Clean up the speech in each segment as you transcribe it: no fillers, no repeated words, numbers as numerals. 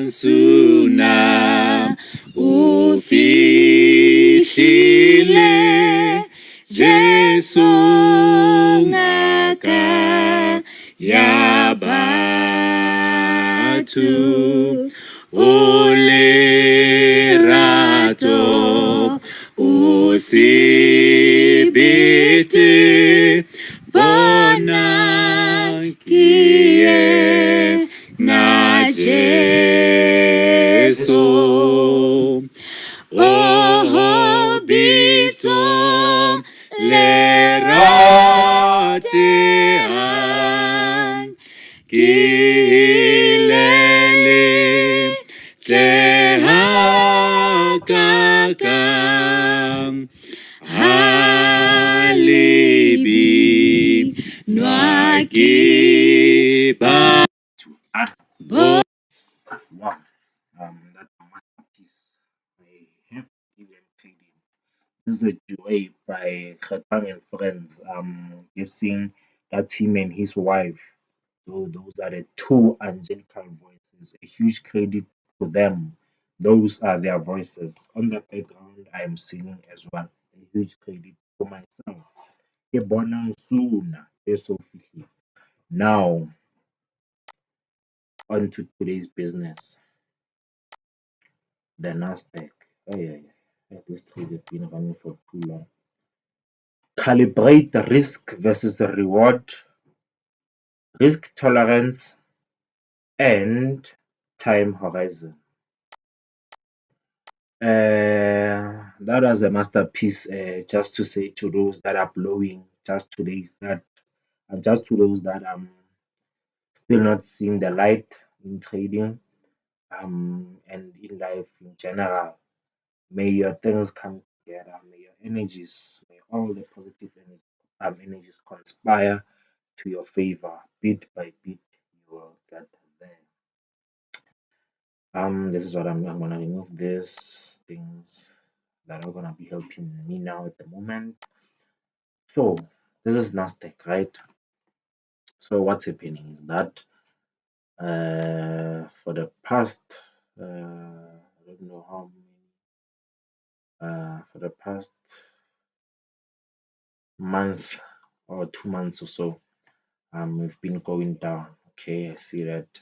nsuna ufihlile Jesu ngaka ya batho o lerato o sebete bona kie na Jesu oh bitso leratean kilele tlehakakang halibi nwakiba bo. Wow, that's a masterpiece. I have even played it. This is a duet by Khatang and Friends. Guessing that's him and his wife. So those are the two angelical voices. A huge credit to them. Those are their voices. On the background, I am singing as well. A huge credit to myself. Ke bonang sooner. Now, on to today's business. The Nasdaq. Oh, yeah. This trade has been running for too long. Calibrate the risk versus the reward, risk tolerance, and time horizon. That was a masterpiece. Just to say to those that are blowing, just to those that still not seeing the light in trading, and in life in general. May your things come together. May your energies, may all the positive energies conspire to your favor. Bit by bit, you will get there. This is what I'm gonna remove these things that are gonna be helping me now at the moment. So this is Nasdaq, right? So what's happening is that for the past I don't know how many for the past month or 2 months or so, we've been going down. Okay, I see that.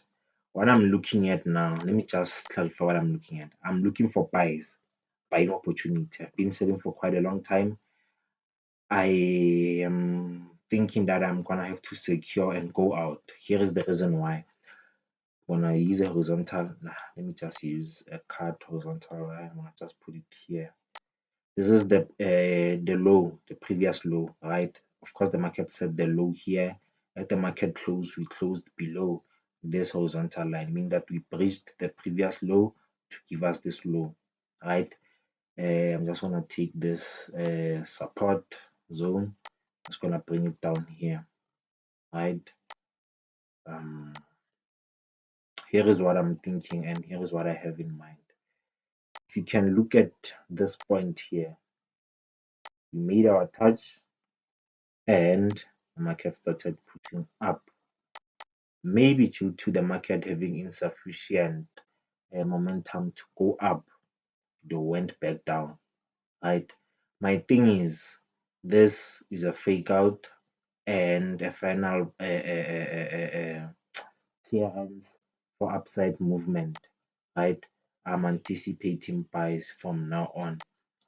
What I'm looking at now, let me just clarify what I'm looking at. I'm looking for buying opportunity. I've been selling for quite a long time. I am thinking that I'm gonna have to secure and go out. Here is the reason why. When I use a horizontal, let me just use a cut horizontal. I'm gonna just put it here. This is the low, the previous low, right? Of course, the market set the low here. At the market close, we closed below this horizontal line, meaning that we breached the previous low to give us this low, right? I'm just gonna take this support zone. I'm just gonna bring it down here, right? Here is what I'm thinking, and here is what I have in mind. If you can look at this point here, we made our touch and the market started pushing up, maybe due to the market having insufficient momentum to go up. They went back down, right? My thing is, this is a fake out and a final clearance for upside movement, right? I'm anticipating buys from now on,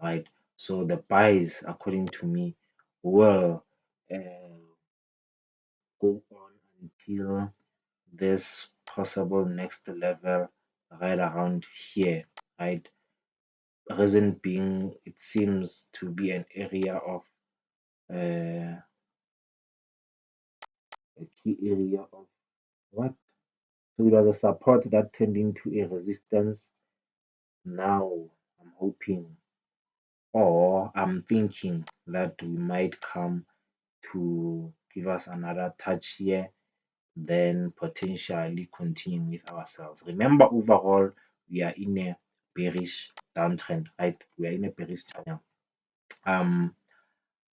right? So the buys, according to me, will go on until this possible next level right around here, right? Reason being, it seems to be an area of a key area of what? So it was a support that turned into a resistance. Now I'm hoping, or I'm thinking that we might come to give us another touch here, then potentially continue with ourselves. Remember, overall, we are in a bearish downtrend, right? We are in a bearish channel.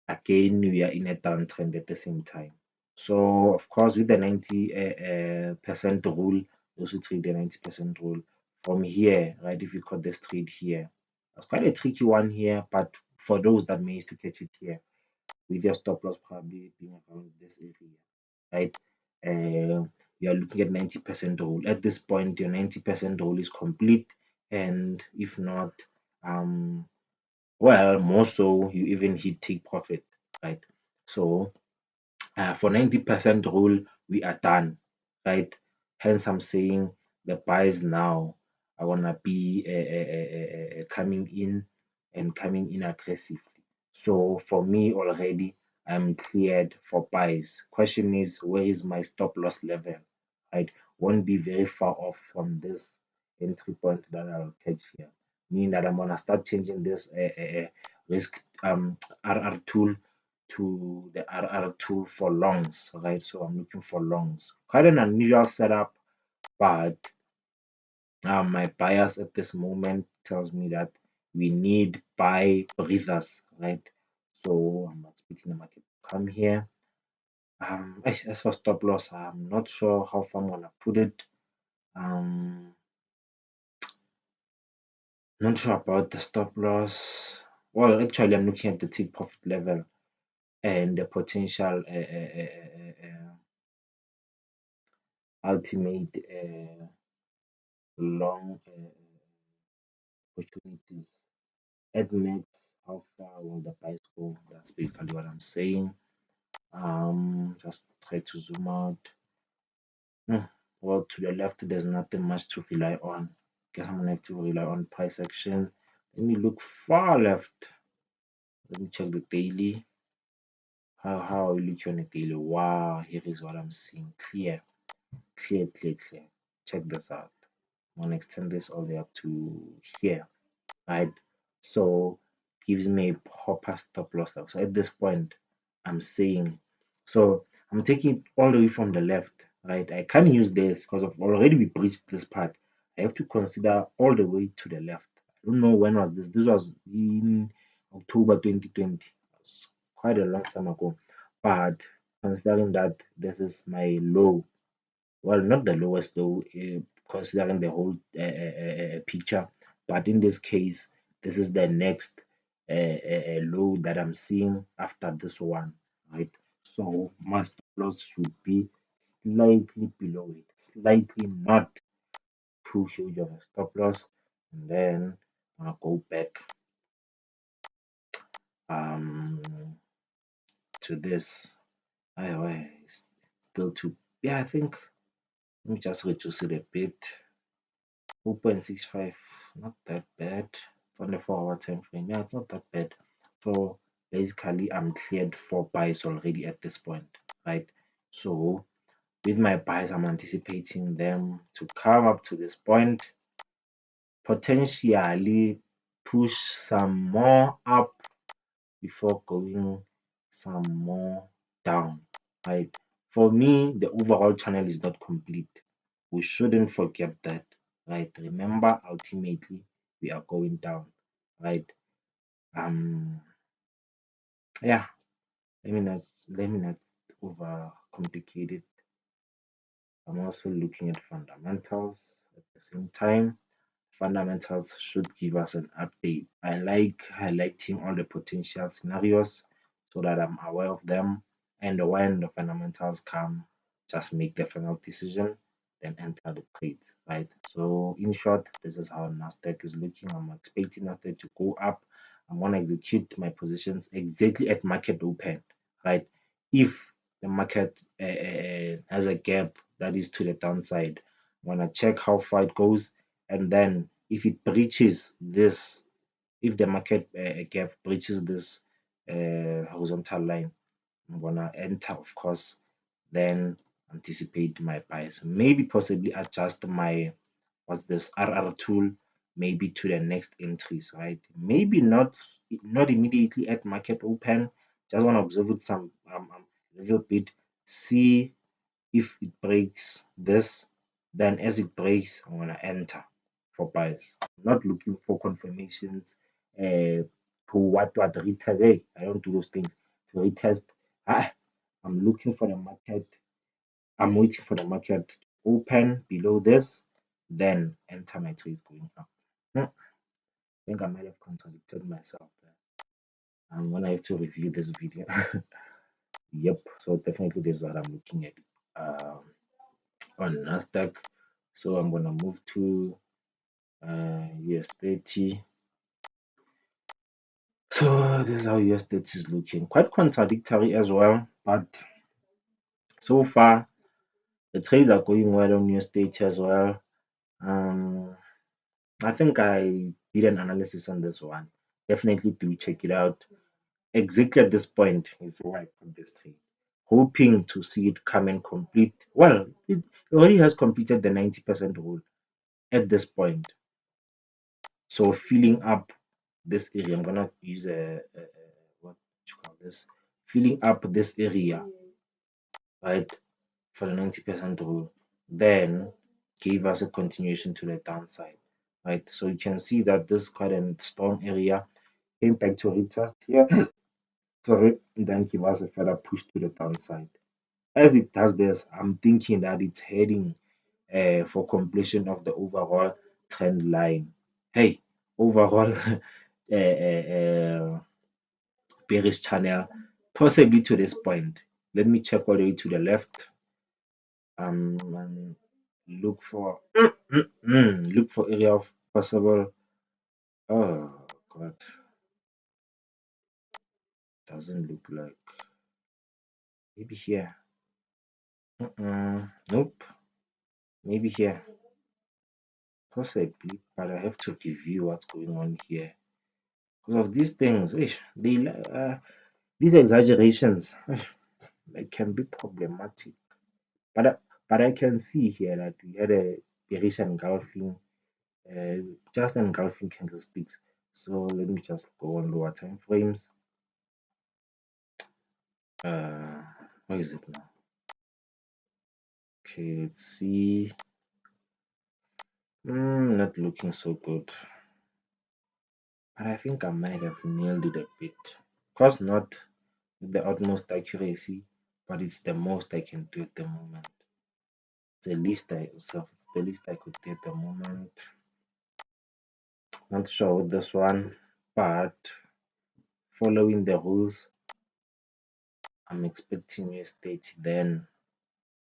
Again, we are in a downtrend at the same time. So, of course, with the 90% rule, those who trade the 90% rule, from here, right? If you caught this trade here, it's quite a tricky one here, but for those that managed to catch it here, with your stop loss probably being around this area, right? You are looking at 90% roll. At this point, your 90% roll is complete, and if not, well, more so, you even hit take profit, right? So for 90% rule, we are done, right? Hence, I'm saying the buys now are gonna be coming in and coming in aggressively. So for me already, I'm cleared for buys. Question is, where is my stop loss level? Right? Won't be very far off from this entry point that I'll catch here. Meaning that I'm gonna start changing this risk RR tool to the RR tool for longs, right? So I'm looking for longs. Quite an unusual setup, but my bias at this moment tells me that we need buy breathers, right? So I'm expecting the market to come here. As for stop loss, I'm not sure how far I'm gonna put it. Not sure about the stop loss. Well, actually, I'm looking at the take profit level and the potential ultimate long opportunities. At max, how far will the price go? That's basically what I'm saying. Just try to zoom out. Well, to the left, there's nothing much to rely on. Guess I'm gonna have to rely on price action. Let me look far left. Let me check the daily. How are we looking on the daily? Wow, here is what I'm seeing. Clear, clear, clear, clear. Check this out. I'm gonna extend this all the way up to here, right? So gives me a proper stop loss level. So at this point, I'm saying, so I'm taking it all the way from the left, right? I can't use this because I've already we breached this part. I have to consider all the way to the left. I don't know when was this. This was in October 2020. It's quite a long time ago. But considering that this is my low, well, not the lowest low, considering the whole picture, but in this case, this is the next low that I'm seeing after this one, right? So my stop loss should be slightly below it, slightly, not too huge of a stop loss. And then I'll go back um to this. It's still too, yeah, I think let me just reduce it a bit. 0.65, not that bad. It's on the 4 hour time frame. Yeah, it's not that bad. So basically, I'm cleared for buys already at this point, right? So with my buys, I'm anticipating them to come up to this point, potentially push some more up before going some more down, right? For me, the overall channel is not complete. We shouldn't forget that, right? Remember, ultimately, we are going down, right? Um, yeah, let me not over complicate it. I'm also looking at fundamentals at the same time. Fundamentals should give us an update. I like highlighting all the potential scenarios so that I'm aware of them. And when the fundamentals come, just make the final decision, then enter the trades, right? So, in short, this is how Nasdaq is looking. I'm expecting Nasdaq to go up. I'm going to execute my positions exactly at market open, right? If the market has a gap that is to the downside, I'm going to check how far it goes, and then if it breaches this, if the market gap breaches this horizontal line, I'm gonna enter, of course, then anticipate my bias, maybe possibly adjust my what's this RR tool maybe to the next entries, right? Maybe not immediately at market open. Just want to observe it some little bit, see if it breaks this, then as it breaks, I'm gonna enter for buys. I'm not looking for confirmations to what retest. Hey, I don't do those things to retest. Ah, I'm looking for the market. I'm waiting for the market to open below this, then enter. enter my trades going up. I think I might have contradicted myself there. I'm gonna have to review this video. Yep, so definitely this is what I'm looking at on Nasdaq. So I'm gonna move to US30. So this is how US30 is looking. Quite contradictory as well, but so far the trades are going well on US30 as well. I think I did an analysis on this one. Definitely do check it out. Exactly at this point is why I put this trade, hoping to see it come and complete. Well, it already has completed the 90% rule at this point. So filling up this area, I'm gonna use a what you call this, filling up this area, right, for the 90% rule, then gave us a continuation to the downside, right? So you can see that this is quite a strong area, came back to retest here, sorry, then give us a further push to the downside. As it does this, I'm thinking that it's heading for completion of the overall trend line. Hey, overall bearish channel, possibly to this point. Let me check all the way to the left. And look for look for area of possible. Oh God, doesn't look like maybe here. Nope, maybe here. Possibly, but I have to review what's going on here because of these things. These exaggerations, they can be problematic. But I can see here that we had a bearish engulfing, just engulfing candlesticks. So let me just go on lower time frames. Where is it now? Okay, let's see. Not looking so good. But I think I might have nailed it a bit. Of course, not with the utmost accuracy, but it's the most I can do at the moment. It's the least it's the least I could do at the moment. Not sure with this one, but following the rules, I'm expecting US30 then,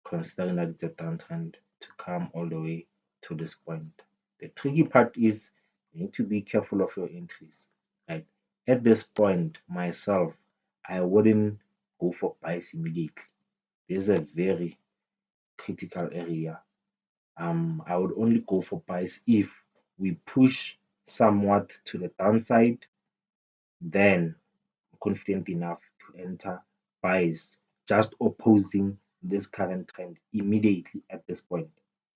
considering that it's a downtrend, to come all the way to this point. The tricky part is you need to be careful of your entries. Right? At this point, myself, I wouldn't go for buys immediately. This is a very critical area. I would only go for buys if we push somewhat to the downside, then I'm confident enough to enter buys just opposing this current trend immediately at this point,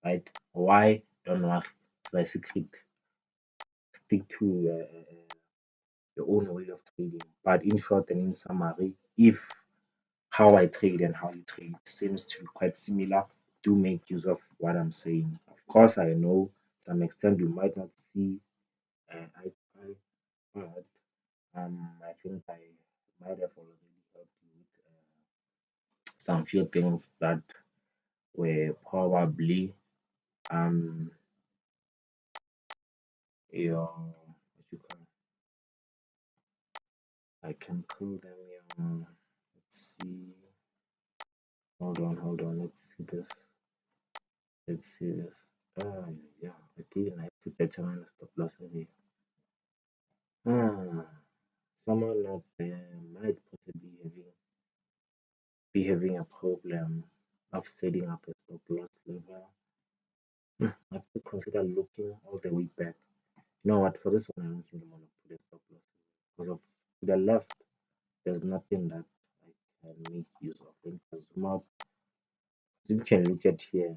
right? Why? Don't worry, it's my secret. Stick to your own way of trading. But in short and in summary, if how I trade and how you trade seems to be quite similar, do make use of what I'm saying. Of course, I know to some extent you might not see eye to eye, but I think I might have already helped you with some few things that were probably um your what you call, I can call them your, let's see, hold on, let's see this. Yeah, again I have to determine the stop loss area. Ah, someone out there might possibly be having a problem of setting up a stop loss level. I have to consider looking all the way back. You know what? For this one, I don't think I'm gonna put a stop loss because of to the left, there's nothing that I can make use of. Let me zoom out. So you can look at here.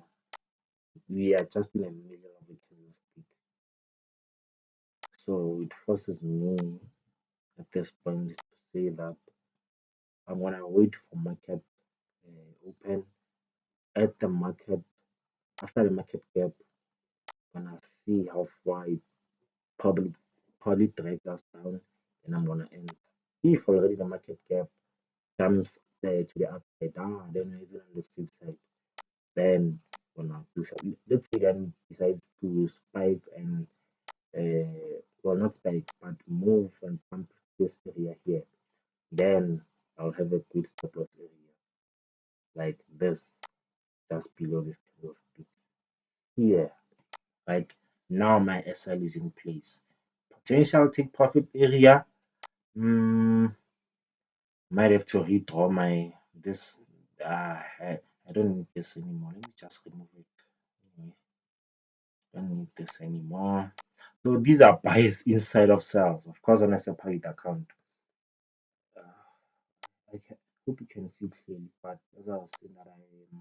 We are just in the middle of a candlestick, so it forces me at this point to say that I'm gonna wait for market open at the market after the market gap. Gonna see how far it probably drags us down, and I'm gonna end. If already the market gap jumps to the upside down, then even on the flip side, then gonna do something. Let's say then decides to spike and well, not spike, but move and pump this area here, then I'll have a good stop loss area like this, just below this candlestick here. Right now, my SL is in place. Potential take profit area. Might have to redraw my this. I don't need this anymore. Let me just remove it. Don't need this anymore. So these are buys inside of cells, of course, on a separate account. I hope you can see clearly, but as I was saying that I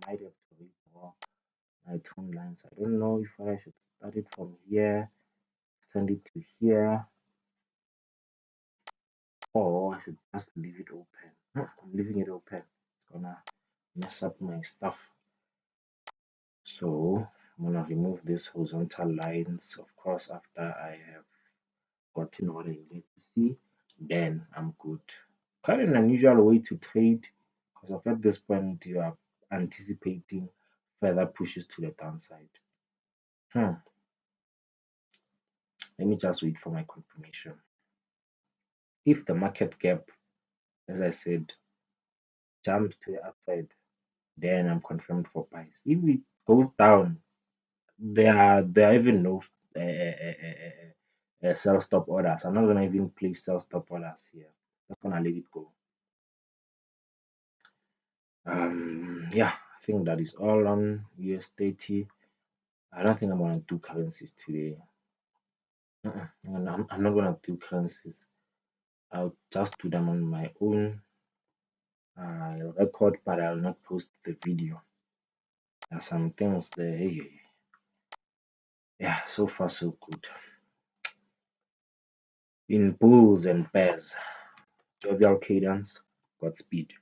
might have to redraw my tone lines. I don't know if I should start it from here, extend it to here, or I should just leave it open. I'm leaving it open. It's gonna mess up my stuff. So I'm gonna remove these horizontal lines, of course, after I have gotten what I need to see, then I'm good. Quite an unusual way to trade because of at this point you are anticipating further pushes to the downside. Let me just wait for my confirmation. If the market gap, as I said, jumps to the upside, then I'm confirmed for buys. If it goes down, there are even no sell stop orders. I'm not gonna even place sell stop orders here. Just gonna let it go. Yeah, I think that is all on USDT. I don't think I'm gonna do currencies today. I'm not gonna do currencies. I'll just do them on my own. I'll record, but I'll not post the video. There are some things there. Yeah, so far so good. In bulls and bears, jovial cadence, Godspeed.